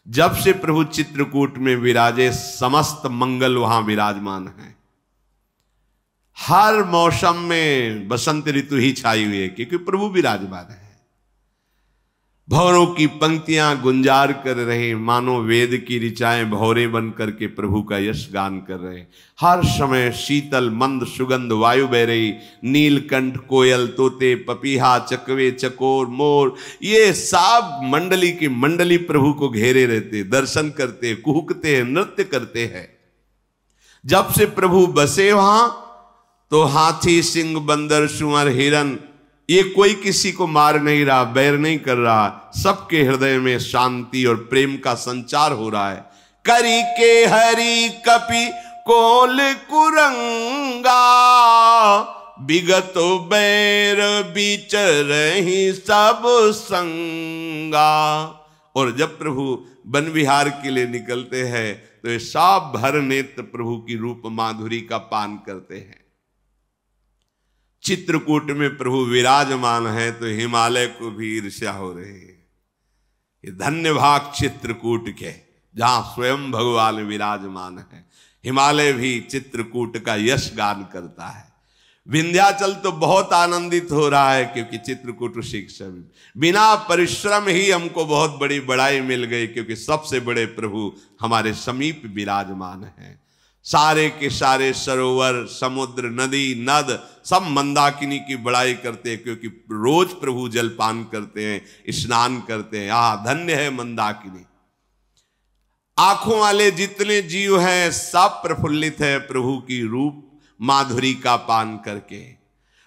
जब से प्रभु चित्रकूट में विराजे, समस्त मंगल वहां विराजमान है। हर मौसम में बसंत ऋतु ही छाई हुई है, क्योंकि प्रभु विराजमान है। भौरों की पंक्तियां गुंजार कर रहे, मानो वेद की ऋचाएं भौरे बन करके प्रभु का यश गान कर रहे। हर समय शीतल मंद सुगंध वायु बह रही, नीलकंठ, कोयल, तोते, पपीहा, चकवे, चकोर, मोर, ये सब मंडली की मंडली प्रभु को घेरे रहते, दर्शन करते, कुहकते हैं, नृत्य करते हैं। जब से प्रभु बसे वहां तो हाथी, सिंह, बंदर, सुअर, हिरन, ये कोई किसी को मार नहीं रहा, बैर नहीं कर रहा। सबके हृदय में शांति और प्रेम का संचार हो रहा है। करी के हरि कपि कोल कुरंगा, विगतो बैर बिचरहि सब संगा। और जब प्रभु वन विहार के लिए निकलते हैं तो ये सब भर नेत्र प्रभु की रूप माधुरी का पान करते हैं। चित्रकूट में प्रभु विराजमान है तो हिमालय को भी ईर्ष्या हो रही है। ये धन्य भाग चित्रकूट के, जहां स्वयं भगवान विराजमान है। हिमालय भी चित्रकूट का यश गान करता है। विंध्याचल तो बहुत आनंदित हो रहा है, क्योंकि चित्रकूट शिक्षण बिना परिश्रम ही हमको बहुत बड़ी बड़ाई मिल गई, क्योंकि सबसे बड़े प्रभु हमारे समीप विराजमान हैं। सारे के सारे सरोवर, समुद्र, नदी, नद सब मंदाकिनी की बड़ाई करते हैं, क्योंकि रोज प्रभु जलपान करते हैं, स्नान करते हैं। धन्य है मंदाकिनी। आंखों वाले जितने जीव हैं सब प्रफुल्लित है प्रभु की रूप माधुरी का पान करके।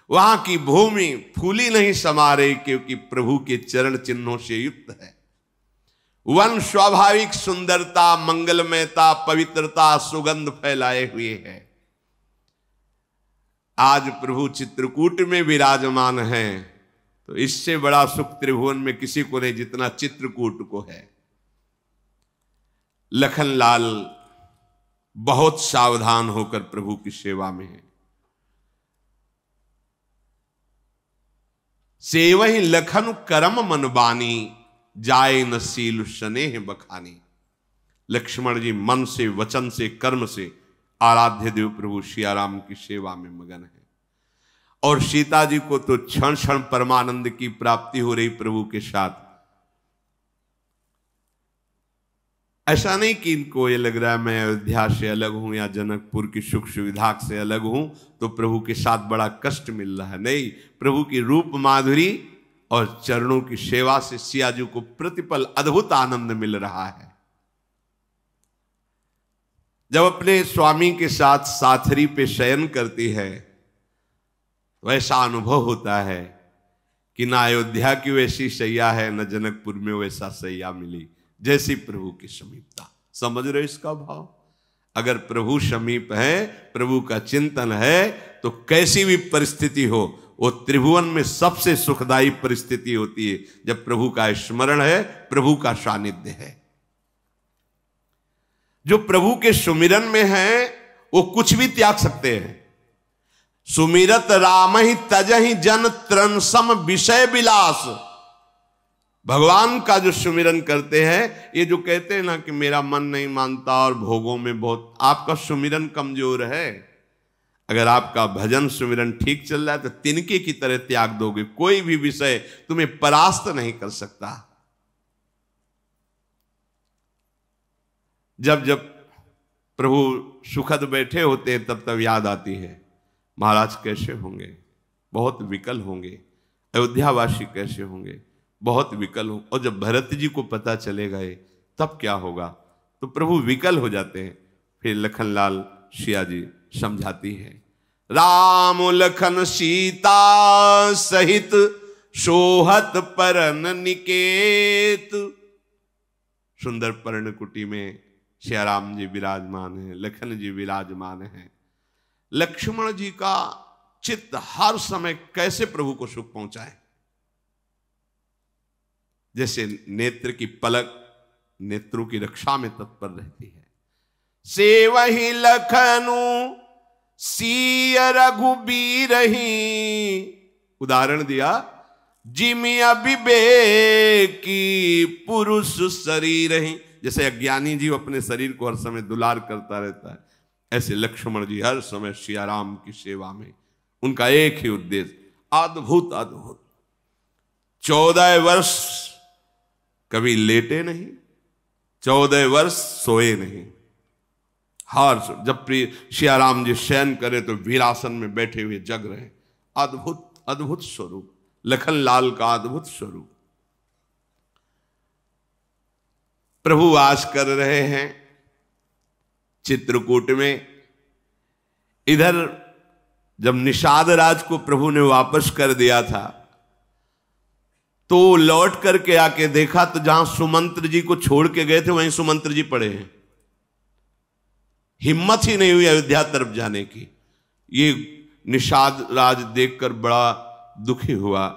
वहां की भूमि फूली नहीं समा रही, क्योंकि प्रभु के चरण चिन्हों से युक्त है। वन स्वाभाविक सुंदरता, मंगलमयता, पवित्रता, सुगंध फैलाए हुए है। आज प्रभु चित्रकूट में विराजमान है, तो इससे बड़ा सुख त्रिभुवन में किसी को नहीं जितना चित्रकूट को है। लखनलाल बहुत सावधान होकर प्रभु की सेवा में है। सेवहि लखन करम मन बानी, जाए न सील स्नेह बखानी। लक्ष्मण जी मन से, वचन से, कर्म से आराध्य देव प्रभु सियाराम की सेवा में मगन है। और सीता जी को तो क्षण क्षण परमानंद की प्राप्ति हो रही प्रभु के साथ। ऐसा नहीं कि इनको ये लग रहा है मैं अयोध्या से अलग हूं या जनकपुर की सुख सुविधा से अलग हूं तो प्रभु के साथ बड़ा कष्ट मिल रहा है। नहीं, प्रभु की रूप माधुरी और चरणों की सेवा से सिया जी को प्रतिपल अद्भुत आनंद मिल रहा है। जब अपने स्वामी के साथ साथरी पे शयन करती है, वैसा अनुभव होता है कि ना अयोध्या की वैसी सैया है, न जनकपुर में वैसा सैया मिली जैसी प्रभु की समीपता। समझ रहे इसका भाव? अगर प्रभु समीप है, प्रभु का चिंतन है, तो कैसी भी परिस्थिति हो, वो त्रिभुवन में सबसे सुखदायी परिस्थिति होती है जब प्रभु का स्मरण है, प्रभु का सानिध्य है। जो प्रभु के सुमिरन में है वो कुछ भी त्याग सकते हैं। सुमिरत राम ही तजहि जन त्रन सम विषय विलास। भगवान का जो सुमिरन करते हैं, ये जो कहते हैं ना कि मेरा मन नहीं मानता और भोगों में बहुत, आपका सुमिरन कमजोर है। अगर आपका भजन सुमिरन ठीक चल रहा है तो तिनके की तरह त्याग दोगे, कोई भी विषय तुम्हें परास्त नहीं कर सकता। जब जब प्रभु सुखद बैठे होते हैं तब तब याद आती है महाराज कैसे होंगे, बहुत विकल होंगे, अयोध्यावासी कैसे होंगे, बहुत विकल हो। और जब भरत जी को पता चलेगा तब क्या होगा, तो प्रभु विकल हो जाते हैं। फिर लखनलाल सिया जी समझाती है, राम लखन सीता सहित सोहत परन निकेत। सुंदर पर्णकुटी में सियाराम जी विराजमान है, लखन जी विराजमान है। लक्ष्मण जी का चित्त हर समय कैसे प्रभु को सुख पहुंचाए, जैसे नेत्र की पलक नेत्रों की रक्षा में तत्पर रहती है। सेवहि लखनु सिय रघुबीरहि, उदाहरण दिया, जिमि अविवेकी पुरुष शरीर ही। जैसे अज्ञानी जीव अपने शरीर को हर समय दुलार करता रहता है, ऐसे लक्ष्मण जी हर समय सिया राम की सेवा में, उनका एक ही उद्देश्य, अद्भुत अद्भुत। 14 वर्ष कभी लेटे नहीं, 14 वर्ष सोए नहीं। हर जब सिया राम जी शयन करे तो वीरासन में बैठे हुए जग रहे। अद्भुत अद्भुत स्वरूप, लखन लाल का अद्भुत स्वरूप। प्रभु वास कर रहे हैं चित्रकूट में। इधर जब निषाद राज को प्रभु ने वापस कर दिया था तो लौट करके आके देखा तो जहां सुमंत्र जी को छोड़ के गए थे वहीं सुमंत्र जी पड़े हैं। हिम्मत ही नहीं हुई अयोध्या तरफ जाने की। ये निषाद राज देखकर बड़ा दुखी हुआ।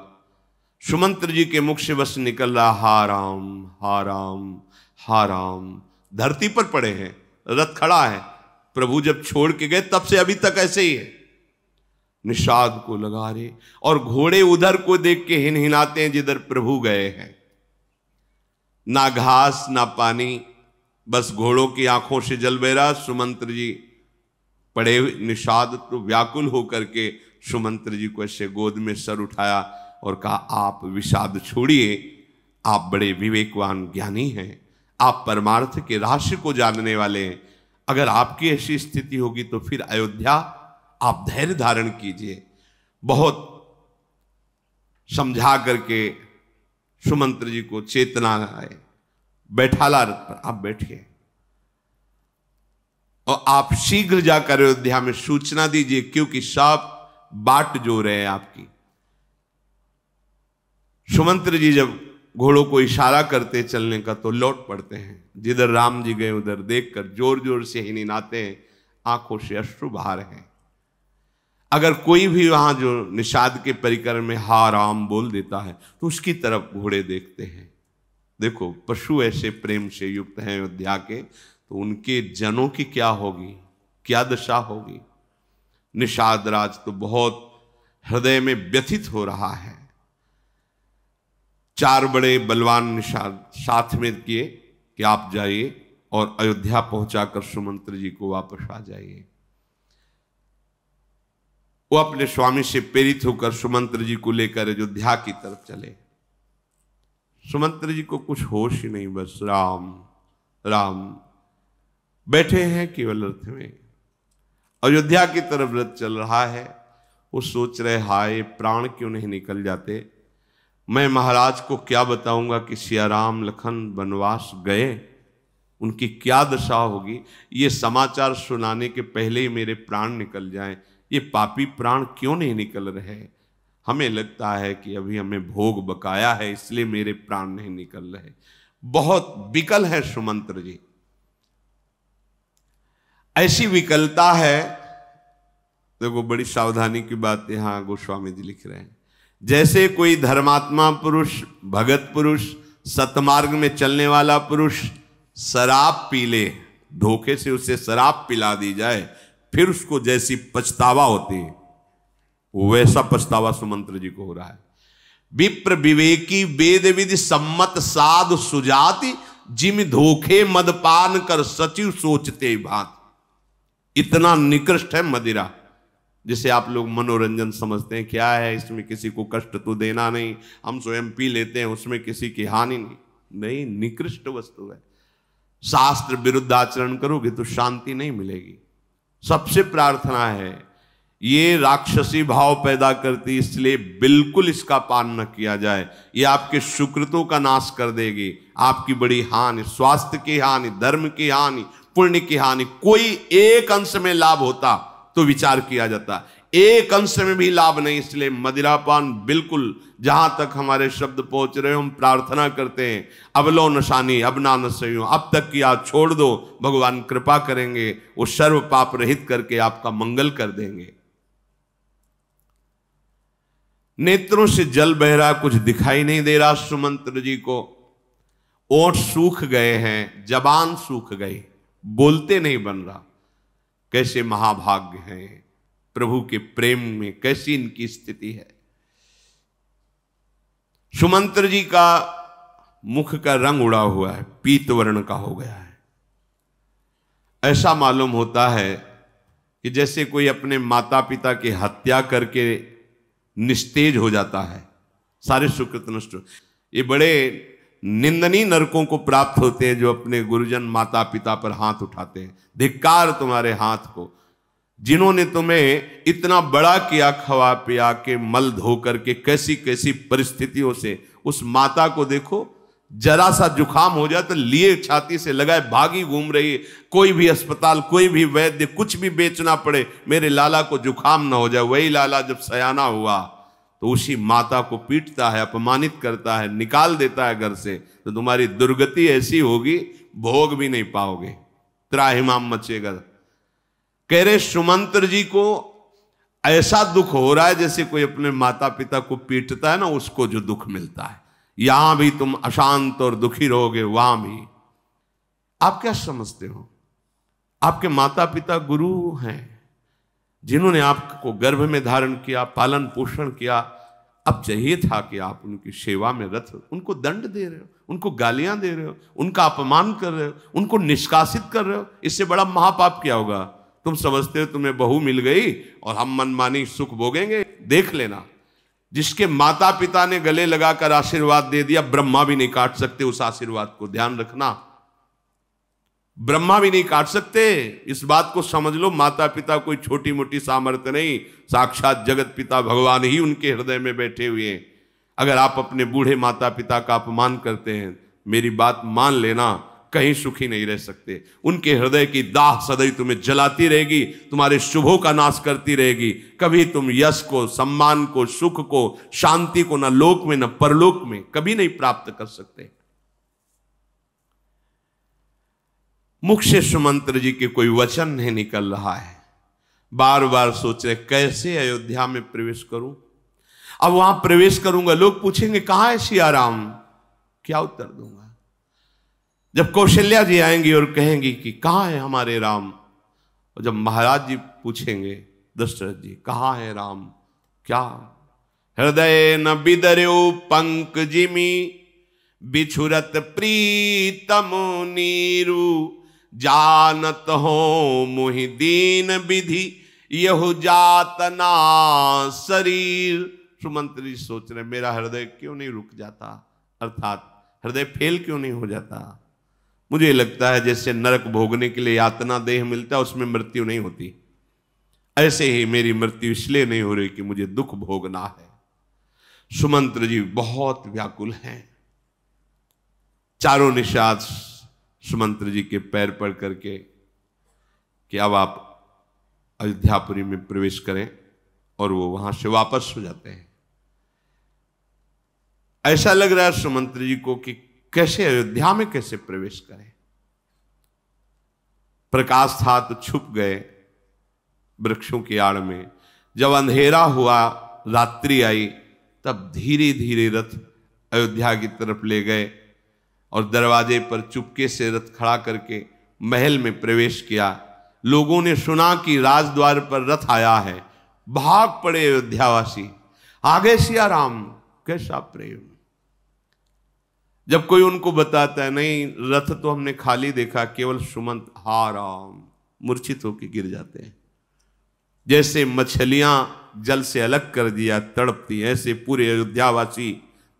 सुमंत्र जी के मुख से बस निकल रहा हा राम हा राम हा राम। धरती पर पड़े हैं, रथ खड़ा है। प्रभु जब छोड़ के गए तब से अभी तक ऐसे ही है। निषाद को लगा रहे और घोड़े उधर को देख के हिनहिनाते हैं जिधर प्रभु गए हैं। ना घास ना पानी, बस घोड़ों की आंखों से जल बह रहा। सुमंत्र जी पड़े हुए। निषाद तो व्याकुल होकर के सुमंत्र जी को ऐसे गोद में सर उठाया और कहा, आप विषाद छोड़िए, आप बड़े विवेकवान ज्ञानी हैं, आप परमार्थ के रहस्य को जानने वाले हैं। अगर आपकी ऐसी स्थिति होगी तो फिर अयोध्या आप धैर्य धारण कीजिए। बहुत समझा करके सुमंत्र जी को चेतना आए, बैठाला रथ पर, आप बैठिए और आप शीघ्र जाकर अयोध्या में सूचना दीजिए, क्योंकि सब बाट जो रहे हैं आपकी। सुमंत्र जी जब घोड़ों को इशारा करते चलने का तो लौट पड़ते हैं। जिधर राम जी गए उधर देखकर जोर जोर से हिनहिनाते हैं, आंखों से अश्रु बहा रहे हैं। अगर कोई भी वहां जो निषाद के परिकर में हा राम बोल देता है तो उसकी तरफ घोड़े देखते हैं। देखो पशु ऐसे प्रेम से युक्त हैं अयोध्या के, तो उनके जनों की क्या होगी, क्या दशा होगी। निषाद राज तो बहुत हृदय में व्यथित हो रहा है। 4 बड़े बलवान निषाद साथ में किए कि आप जाइए और अयोध्या पहुंचाकर सुमंत्र जी को वापस आ जाइए। वो अपने स्वामी से प्रेरित होकर सुमंत्र जी को लेकर अयोध्या की तरफ चले। सुमंत्र जी को कुछ होश ही नहीं, बस राम राम बैठे हैं केवल रथ में। अयोध्या की तरफ रथ चल रहा है। वो सोच रहे, हाय प्राण क्यों नहीं निकल जाते। मैं महाराज को क्या बताऊंगा कि सिया राम लखन वनवास गए, उनकी क्या दशा होगी। ये समाचार सुनाने के पहले ही मेरे प्राण निकल जाएं। ये पापी प्राण क्यों नहीं निकल रहे। हमें लगता है कि अभी हमें भोग बकाया है, इसलिए मेरे प्राण नहीं निकल रहे। बहुत विकल है सुमंत्र जी। ऐसी विकलता है, देखो बड़ी सावधानी की बात यहां गोस्वामी जी लिख रहे हैं। जैसे कोई धर्मात्मा पुरुष, भगत पुरुष, सतमार्ग में चलने वाला पुरुष शराब पी ले, धोखे से उसे शराब पिला दी जाए, फिर उसको जैसी पछतावा होती है, वैसा पछतावा सुमंत्र जी को हो रहा है। विप्र विवेकी वेद विधि सम्मत साधु सुजाति, जिम धोखे मदपान कर सचिव सोचते भांति। इतना निकृष्ट है मदिरा, जिसे आप लोग मनोरंजन समझते हैं। क्या है इसमें, किसी को कष्ट तो देना नहीं, हम स्वयं पी लेते हैं, उसमें किसी की हानि नहीं। निकृष्ट वस्तु है। शास्त्र विरुद्ध आचरण करोगे तो शांति नहीं मिलेगी। सबसे प्रार्थना है, ये राक्षसी भाव पैदा करती, इसलिए बिल्कुल इसका पान न किया जाए। ये आपके सुकृतों का नाश कर देगी, आपकी बड़ी हानि, स्वास्थ्य की हानि, धर्म की हानि, पुण्य की हानि। कोई एक अंश में लाभ होता तो विचार किया जाता, एक अंश में भी लाभ नहीं। इसलिए मदिरापान बिल्कुल, जहां तक हमारे शब्द पहुंच रहे हो, हम प्रार्थना करते हैं, अब लो नशानी अब ना नशो, अब तक की आज छोड़ दो, भगवान कृपा करेंगे, वो सर्व पाप रहित करके आपका मंगल कर देंगे। नेत्रों से जल बह रहा, कुछ दिखाई नहीं दे रहा सुमंत्र जी को। ओठ सूख गए हैं, जबान सूख गई, बोलते नहीं बन रहा। कैसे महाभाग्य हैं प्रभु के प्रेम में, कैसी इनकी स्थिति है। सुमंत्र जी का मुख का रंग उड़ा हुआ है, पीत वर्ण का हो गया है। ऐसा मालूम होता है कि जैसे कोई अपने माता पिता की हत्या करके निस्तेज हो जाता है, सारे सुकृत नष्ट। ये बड़े निंदनीय नरकों को प्राप्त होते हैं जो अपने गुरुजन माता पिता पर हाथ उठाते हैं। धिक्कार तुम्हारे हाथ को, जिन्होंने तुम्हें इतना बड़ा किया, खवा पिया के, मल धो करके, कैसी कैसी परिस्थितियों से। उस माता को देखो, जरा सा जुकाम हो जाए तो लिए छाती से लगाए भागी घूम रही है। कोई भी अस्पताल, कोई भी वैद्य, कुछ भी बेचना पड़े, मेरे लाला को जुकाम ना हो जाए। वही लाला जब सयाना हुआ तो उसी माता को पीटता है, अपमानित करता है, निकाल देता है घर से। तो तुम्हारी दुर्गति ऐसी होगी, भोग भी नहीं पाओगे, त्राहिमाम मचेगा। कह रहे सुमंत्र जी को ऐसा दुख हो रहा है जैसे कोई अपने माता पिता को पीटता है ना, उसको जो दुख मिलता है। यहां भी तुम अशांत और दुखी रहोगे, वहां भी। आप क्या समझते हो? आपके माता पिता गुरु हैं, जिन्होंने आपको गर्भ में धारण किया, पालन पोषण किया। अब चाहिए था कि आप उनकी सेवा में रत हो। उनको दंड दे रहे हो, उनको गालियां दे रहे हो, उनका अपमान कर रहे हो, उनको निष्कासित कर रहे हो। इससे बड़ा महापाप क्या होगा? तुम समझते हो तुम्हें बहू मिल गई और हम मनमानी सुख भोगेंगे? देख लेना, जिसके माता पिता ने गले लगाकर आशीर्वाद दे दिया, ब्रह्मा भी नहीं काट सकते उस आशीर्वाद को। ध्यान रखना, ब्रह्मा भी नहीं काट सकते। इस बात को समझ लो, माता पिता कोई छोटी मोटी सामर्थ्य नहीं, साक्षात जगत पिता भगवान ही उनके हृदय में बैठे हुए हैं। अगर आप अपने बूढ़े माता पिता का अपमान करते हैं, मेरी बात मान लेना, कहीं सुखी नहीं रह सकते। उनके हृदय की दाह सदैव तुम्हें जलाती रहेगी, तुम्हारे शुभों का नाश करती रहेगी। कभी तुम यश को, सम्मान को, सुख को, शांति को न लोक में न परलोक में कभी नहीं प्राप्त कर सकते। मुख से सुमंत्र जी के कोई वचन नहीं निकल रहा है। बार बार सोच रहे कैसे अयोध्या में प्रवेश करूं। अब वहां प्रवेश करूंगा, लोग पूछेंगे कहां है सिया राम, क्या उत्तर दूंगा? जब कौशल्या जी आएंगी और कहेंगी कि कहां है हमारे राम, और जब महाराज जी पूछेंगे दशरथ जी कहां है राम, क्या? हृदय न बिदर्यो पंक जिमी, बिछुरत प्रीतम नीरू, जानत हो मुहि दीन विधि, यहु जातना शरीर। सुमंत्र जी सोच रहे मेरा हृदय क्यों नहीं रुक जाता, अर्थात हृदय फेल क्यों नहीं हो जाता। मुझे लगता है जैसे नरक भोगने के लिए यातना देह मिलता है, उसमें मृत्यु नहीं होती, ऐसे ही मेरी मृत्यु इसलिए नहीं हो रही कि मुझे दुख भोगना है। सुमंत्र जी बहुत व्याकुल हैं। चारों निषाद सुमंत्र जी के पैर पड़ करके कि अब आप अयोध्यापुरी में प्रवेश करें, और वो वहां से वापस हो जाते हैं। ऐसा लग रहा है सुमंत्र जी को कि कैसे अयोध्या में कैसे प्रवेश करें। प्रकाश था तो छुप गए वृक्षों की आड़ में। जब अंधेरा हुआ, रात्रि आई, तब धीरे धीरे रथ अयोध्या की तरफ ले गए और दरवाजे पर चुपके से रथ खड़ा करके महल में प्रवेश किया। लोगों ने सुना कि राजद्वार पर रथ आया है, भाग पड़े अयोध्यावासी, आगे सिया राम। कैसा प्रेम! जब कोई उनको बताता है नहीं रथ तो हमने खाली देखा, केवल सुमंत हा राम, मूर्छित होकर गिर जाते हैं। जैसे मछलियां जल से अलग कर दिया तड़पती, ऐसे पूरे अयोध्यावासी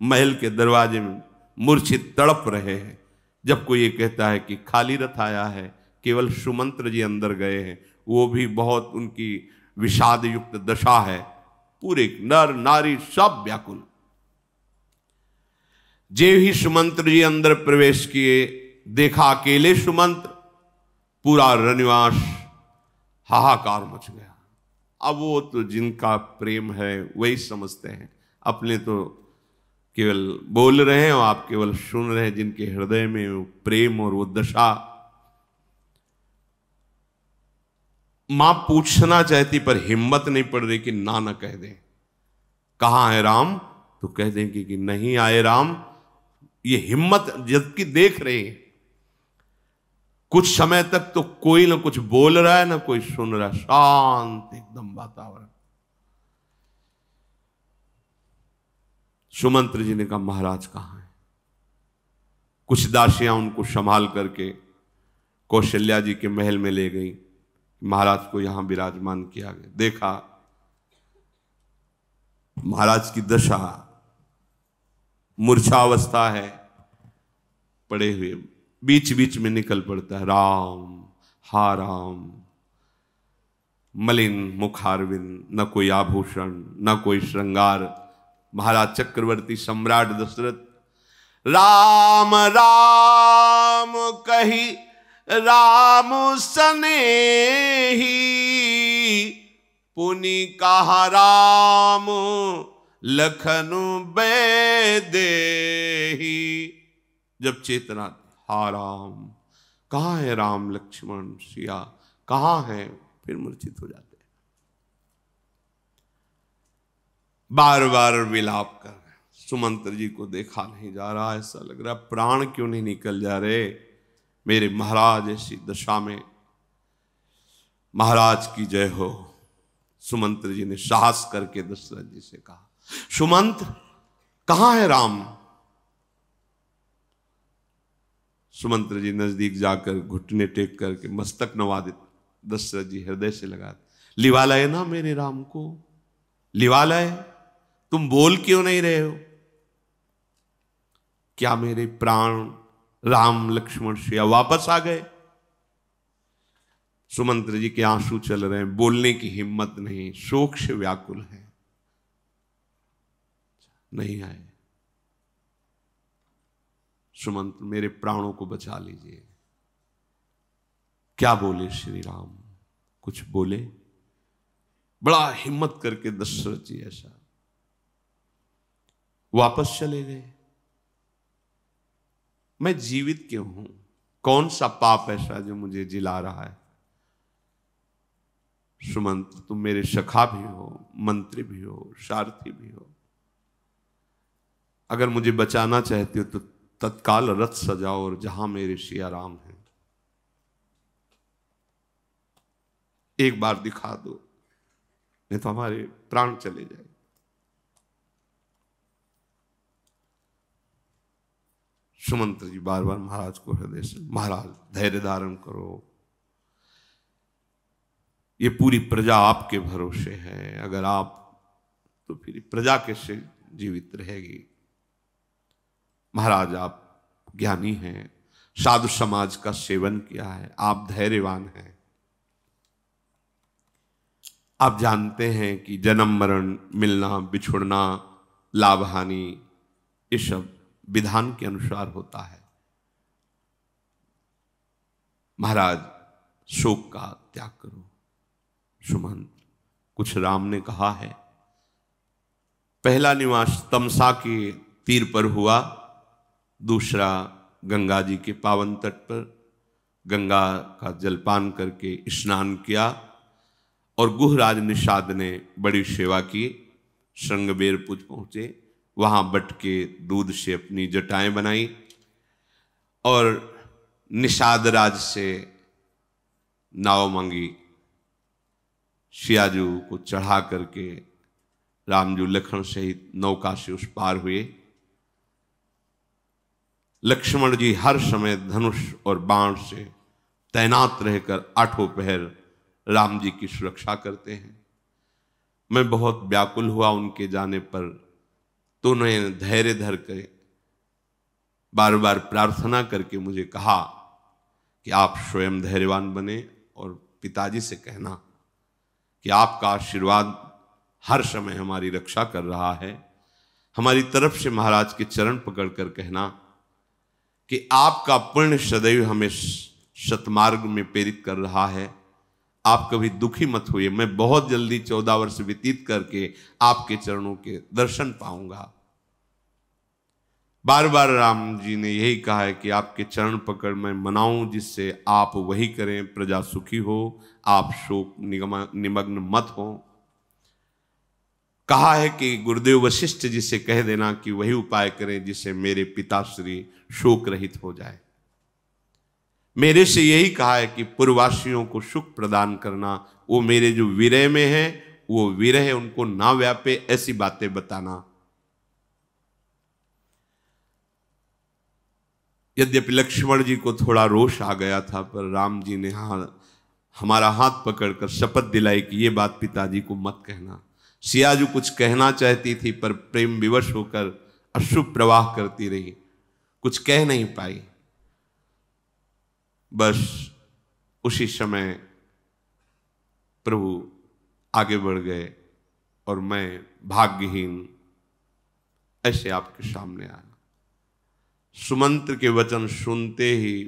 महल के दरवाजे में मूर्छित तड़प रहे हैं। जब कोई ये कहता है कि खाली रथ आया है, केवल सुमंत्र जी अंदर गए हैं, वो भी बहुत उनकी विषाद युक्त दशा है। पूरे नर नारी सब व्याकुल। जे ही सुमंत्र जी अंदर प्रवेश किए, देखा अकेले सुमंत्र, पूरा रनिवास हाहाकार मच गया। अब वो तो जिनका प्रेम है वही समझते हैं, अपने तो केवल बोल रहे हैं और आप केवल सुन रहे हैं। जिनके हृदय में वो प्रेम और वो दशा, मां पूछना चाहती पर हिम्मत नहीं पड़ रही कि ना न कह दें। कहां है राम, तो कह देंगे कि नहीं आए राम। ये हिम्मत जबकि देख रहे हैं। कुछ समय तक तो कोई ना कुछ बोल रहा है ना कोई सुन रहा है, शांत एकदम वातावरण। सुमंत्र जी ने कहा महाराज कहां है? कुछ दासियां उनको संभाल करके कौशल्या जी के महल में ले गई। महाराज को यहां विराजमान किया गया। देखा महाराज की दशा, मूर्छावस्था है, पड़े हुए, बीच बीच में निकल पड़ता है राम हा राम। मलिन मुखारविंद, न कोई आभूषण, न कोई श्रृंगार। महाराज चक्रवर्ती सम्राट दशरथ राम राम कही राम सनेही, पुनि कहा राम लखन बेदेही। जब चेतना, हा राम, कहाँ है राम लक्ष्मण सिया, कहाँ है, फिर मूर्छित हो जाते हैं। बार बार विलाप कर रहे। सुमंत्र जी को देखा नहीं जा रहा, ऐसा लग रहा प्राण क्यों नहीं निकल जा रहे मेरे महाराज ऐसी दशा में। महाराज की जय हो। सुमंत्र जी ने साहस करके दशरथ जी से कहा, सुमंत्र कहाँ है राम। सुमंत्र जी नजदीक जाकर घुटने टेक करके मस्तक नवा देते। दशरथ जी हृदय से लगा, लिवा लाए ना मेरे राम को, लिवा लाए, तुम बोल क्यों नहीं रहे हो। क्या मेरे प्राण राम लक्ष्मण सिया वापस आ गए। सुमंत्र जी के आंसू चल रहे हैं, बोलने की हिम्मत नहीं, शोक से व्याकुल है, नहीं आए। सुमंत्र मेरे प्राणों को बचा लीजिए। क्या बोले श्री राम, कुछ बोले। बड़ा हिम्मत करके दशरथ जी ऐसा वापस चले गए। मैं जीवित क्यों हूं, कौन सा पाप ऐसा जो मुझे जिला रहा है। सुमंत्र तुम मेरे सखा भी हो, मंत्री भी हो, सारथी भी हो, अगर मुझे बचाना चाहते हो तो तत्काल रथ सजाओ और जहां मेरे सिया राम हैं एक बार दिखा दो, नहीं तो हमारे प्राण चले जाए। सुमंत्र जी बार बार महाराज को हृदय से, महाराज धैर्य धारण करो, ये पूरी प्रजा आपके भरोसे है, अगर आप तो फिर प्रजा कैसे जीवित रहेगी। महाराज आप ज्ञानी हैं, साधु समाज का सेवन किया है, आप धैर्यवान हैं, आप जानते हैं कि जन्म मरण, मिलना बिछुड़ना, लाभ हानि, ये सब विधान के अनुसार होता है। महाराज शोक का त्याग करो। सुमंत कुछ राम ने कहा है। पहला निवास तमसा के तीर पर हुआ, दूसरा गंगा जी के पावन तट पर गंगा का जलपान करके स्नान किया और गुहराज निषाद ने बड़ी सेवा की। श्रृंगबेरपुर पहुंचे, वहां बट के दूध से अपनी जटाएं बनाई और निषाद राज से नाव मांगी। सियाजू को चढ़ा करके रामजू लखन सहित नौका से उस पार हुए। लक्ष्मण जी हर समय धनुष और बाण से तैनात रहकर आठों पहर राम जी की सुरक्षा करते हैं। मैं बहुत व्याकुल हुआ उनके जाने पर, तो उन्होंने धैर्य धर कर बार बार प्रार्थना करके मुझे कहा कि आप स्वयं धैर्यवान बने और पिताजी से कहना कि आपका आशीर्वाद हर समय हमारी रक्षा कर रहा है। हमारी तरफ से महाराज के चरण पकड़कर कहना कि आपका पुण्य सदैव हमें सतमार्ग में प्रेरित कर रहा है, आप कभी दुखी मत होइए। मैं बहुत जल्दी 14 वर्ष व्यतीत करके आपके चरणों के दर्शन पाऊंगा। बार बार राम जी ने यही कहा है कि आपके चरण पकड़ मैं मनाऊं, जिससे आप वही करें, प्रजा सुखी हो, आप शोक निमग्न मत हो। कहा है कि गुरुदेव वशिष्ठ जी से कह देना कि वही उपाय करें जिससे मेरे पिताश्री शोक रहित हो जाए। मेरे से यही कहा है कि पूर्ववासियों को सुख प्रदान करना, वो मेरे जो विरह में है वो विरह उनको ना व्यापे, ऐसी बातें बताना। यद्यपि लक्ष्मण जी को थोड़ा रोष आ गया था, पर राम जी ने हमारा हाथ पकड़कर शपथ दिलाई कि ये बात पिताजी को मत कहना। सियाजू कुछ कहना चाहती थी, पर प्रेम विवश होकर अश्रु प्रवाह करती रही, कुछ कह नहीं पाई। बस उसी समय प्रभु आगे बढ़ गए और मैं भाग्यहीन ऐसे आपके सामने आया। सुमंत्र के वचन सुनते ही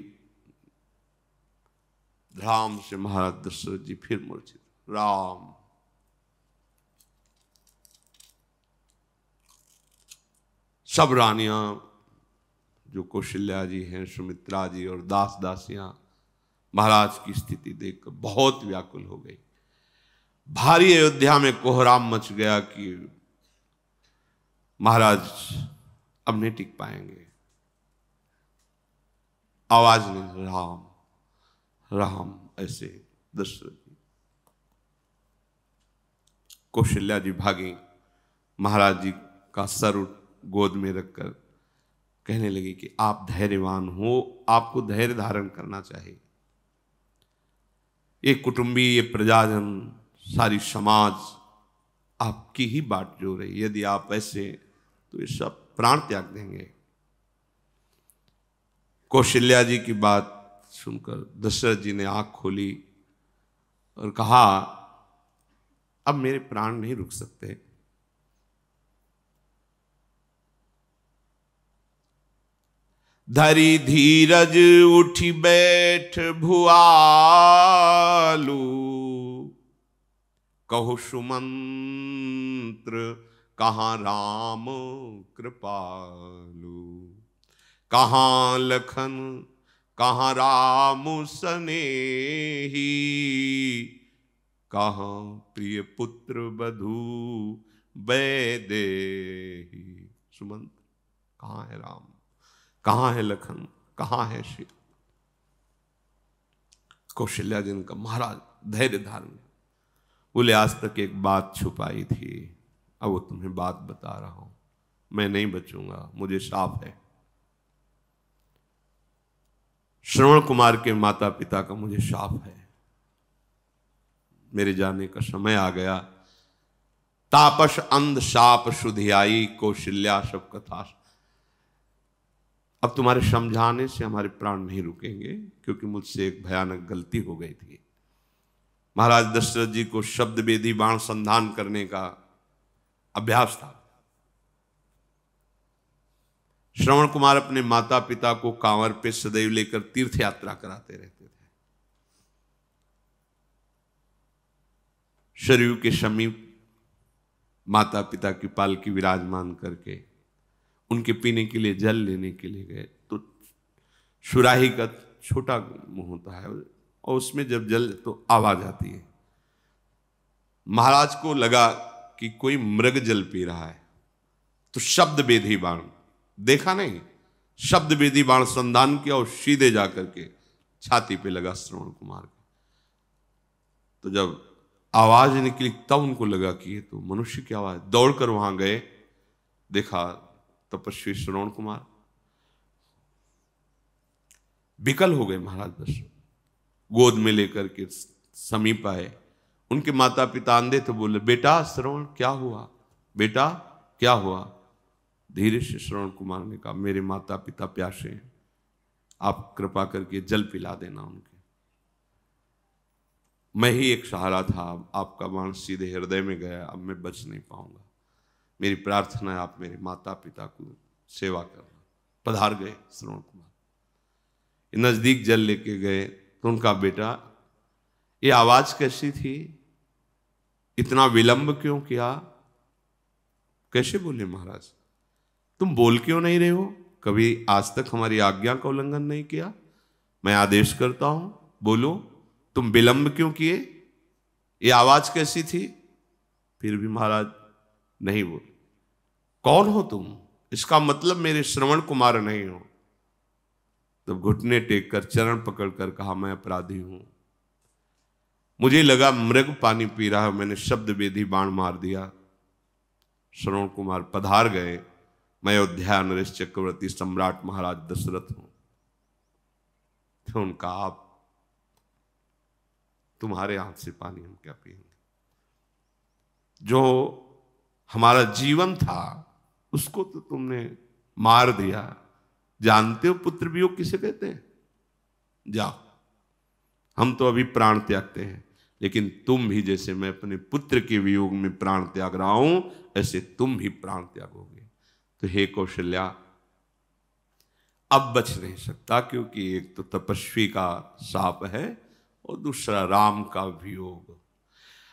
राम से महाराज दशरथ जी फिर मूर्छित। राम, सब रानियां जो कौशल्या जी हैं, सुमित्रा जी और दास दासियां महाराज की स्थिति देखकर बहुत व्याकुल हो गई। भारी अयोध्या में कोहराम मच गया कि महाराज अब नहीं टिक पाएंगे। आवाज नहीं, राम राम ऐसे दशरथ जी। कौशल्या जी भागी, महाराज जी का सर गोद में रखकर कहने लगी कि आप धैर्यवान हो, आपको धैर्य धारण करना चाहिए। ये कुटुंबी, ये प्रजाजन, सारी समाज आपकी ही बाट जो रही, यदि आप ऐसे तो ये सब प्राण त्याग देंगे। कौशल्या जी की बात सुनकर दशरथ जी ने आंख खोली और कहा, अब मेरे प्राण नहीं रुक सकते। धरी धीरज उठी बैठ भुआलू, कहो सुमंत्र कहाँ राम कृपालु। कहाँ लखन कहाँ राम सनेही, कहाँ प्रिय पुत्र बधू वैदेही। सुमंत्र, कहाँ है राम, कहाँ है लखन, कहाँ है श्री। कौशल्या जी ने कहा, महाराज धैर्य धारण। बोले, आज तक एक बात छुपाई थी, अब वो तुम्हें बात बता रहा हूं। मैं नहीं बचूंगा, मुझे शाप है। श्रवण कुमार के माता पिता का मुझे शाप है। मेरे जाने का समय आ गया। तापस अंध शाप शुधियाई, कौशल्या सब कथा। अब तुम्हारे समझाने से हमारे प्राण नहीं रुकेंगे, क्योंकि मुझसे एक भयानक गलती हो गई थी। महाराज दशरथ जी को शब्द वेदी बाण संधान करने का अभ्यास था। श्रवण कुमार अपने माता पिता को कांवर पे सदैव लेकर तीर्थ यात्रा कराते रहते थे। सरयू के समीप माता पिता की पालकी विराजमान करके उनके पीने के लिए जल लेने के लिए गए, तो सुराही का छोटा मुंह होता है और उसमें जब जल तो आवाज आती है। महाराज को लगा कि कोई मृग जल पी रहा है, तो शब्द वेदी बाण, देखा नहीं, शब्द वेदी बाण संधान किया और सीधे जाकर के छाती पे लगा श्रवण कुमार के। तो जब आवाज निकली तब उनको लगा कि ये तो मनुष्य की आवाज। दौड़कर वहां गए, देखा तपस्वी श्रवण कुमार। विकल हो गए महाराज दशरथ, गोद में लेकर के समीप आए। उनके माता पिता अंधे थे, बोले, बेटा श्रवण क्या हुआ, बेटा क्या हुआ। धीरे से श्रवण कुमार ने कहा, मेरे माता पिता प्यासे हैं, आप कृपा करके जल पिला देना उनके। मैं ही एक सहारा था, आपका बाण सीधे हृदय में गया, अब मैं बच नहीं पाऊंगा। मेरी प्रार्थना है आप मेरे माता पिता को सेवा करना। पधार गए श्रवण कुमार, नजदीक जल लेके गए तो उनका, बेटा ये आवाज कैसी थी, इतना विलंब क्यों किया। कैसे बोले महाराज, तुम बोल क्यों नहीं रहे हो, कभी आज तक हमारी आज्ञा का उल्लंघन नहीं किया। मैं आदेश करता हूं, बोलो तुम विलंब क्यों किए, ये आवाज कैसी थी। फिर भी महाराज नहीं बोले। कौन हो तुम, इसका मतलब मेरे श्रवण कुमार नहीं हो। तब घुटने टेक कर चरण पकड़कर कहा, मैं अपराधी हूं, मुझे लगा मृग पानी पी रहा है, मैंने शब्द वेदी बाण मार दिया। श्रवण कुमार पधार गए, मैं अयोध्या नरेश चक्रवर्ती सम्राट महाराज दशरथ हूं। तो उनका आप तुम्हारे हाथ से पानी हम क्या पिएंगे? जो हमारा जीवन था उसको तो तुमने मार दिया। जानते हो पुत्र वियोग किसे कहते हैं? जाओ, हम तो अभी प्राण त्यागते हैं, लेकिन तुम भी जैसे मैं अपने पुत्र के वियोग में प्राण त्याग रहा हूं, ऐसे तुम भी प्राण त्यागोगे। तो हे कौशल्या, अब बच नहीं सकता, क्योंकि एक तो तपस्वी का शाप है और दूसरा राम का वियोग।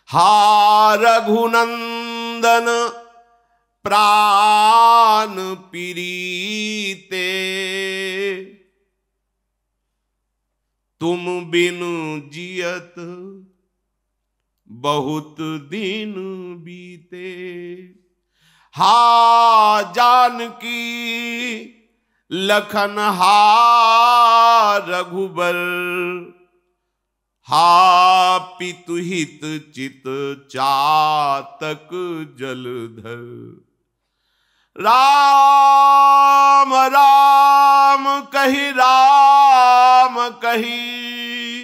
हा रघुनंदन प्राण पीरीते, तुम बिन जियत बहुत दिन बीते। हा जानकी लखन हा रघुबर, हा पितुहित चित चातक जलधर। राम राम कही राम कही,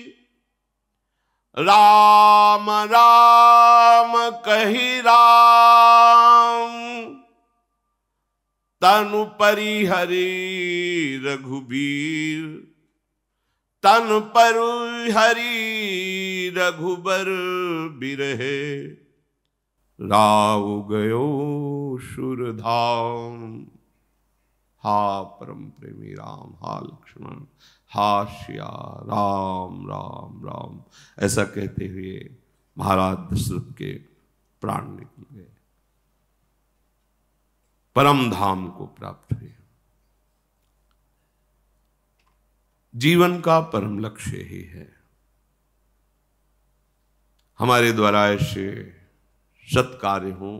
राम राम कही राम। तनु परिहरि रघुबीर, तन परिहरि रघुबर बिरहे। राव गयो सुरधाम, हा परम प्रेमी राम, हा लक्ष्मण, हा श्या राम राम राम। ऐसा कहते हुए महाराज दशरथ के प्राण निकल गए, परम धाम को प्राप्त हुए। जीवन का परम लक्ष्य ही है हमारे द्वारा ऐसे सत्कार्य हो,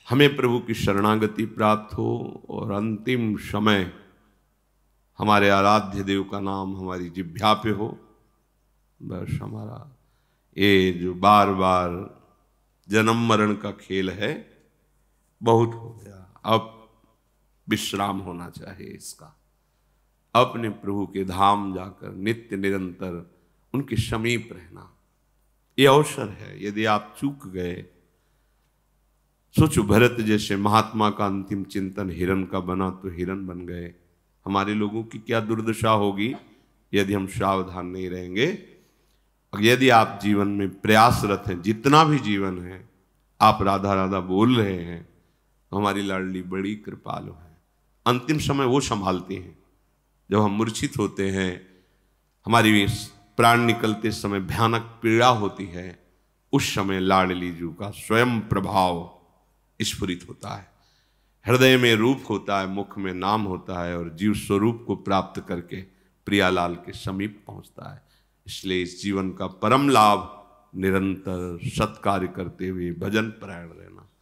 हमें प्रभु की शरणागति प्राप्त हो और अंतिम समय हमारे आराध्य देव का नाम हमारी जिह्वा पे हो। बस हमारा ये जो बार बार जन्म मरण का खेल है बहुत हो गया, अब विश्राम होना चाहिए इसका। अपने प्रभु के धाम जाकर नित्य निरंतर उनके समीप रहना ये अवसर है। यदि आप चूक गए, सोचो भरत जैसे महात्मा का अंतिम चिंतन हिरण का बना तो हिरण बन गए, हमारे लोगों की क्या दुर्दशा होगी यदि हम सावधान नहीं रहेंगे। यदि आप जीवन में प्रयासरत हैं, जितना भी जीवन है आप राधा राधा बोल रहे हैं, हमारी लाडली बड़ी कृपालु है। अंतिम समय वो संभालती हैं। जब हम मूर्छित होते हैं, हमारी प्राण निकलते समय भयानक पीड़ा होती है, उस समय लाडली जू का स्वयं प्रभाव स्फुरित होता है। हृदय में रूप होता है, मुख में नाम होता है, और जीव स्वरूप को प्राप्त करके प्रियालाल के समीप पहुंचता है। इसलिए इस जीवन का परम लाभ निरंतर सत्कार्य करते हुए भजन परायण रहना।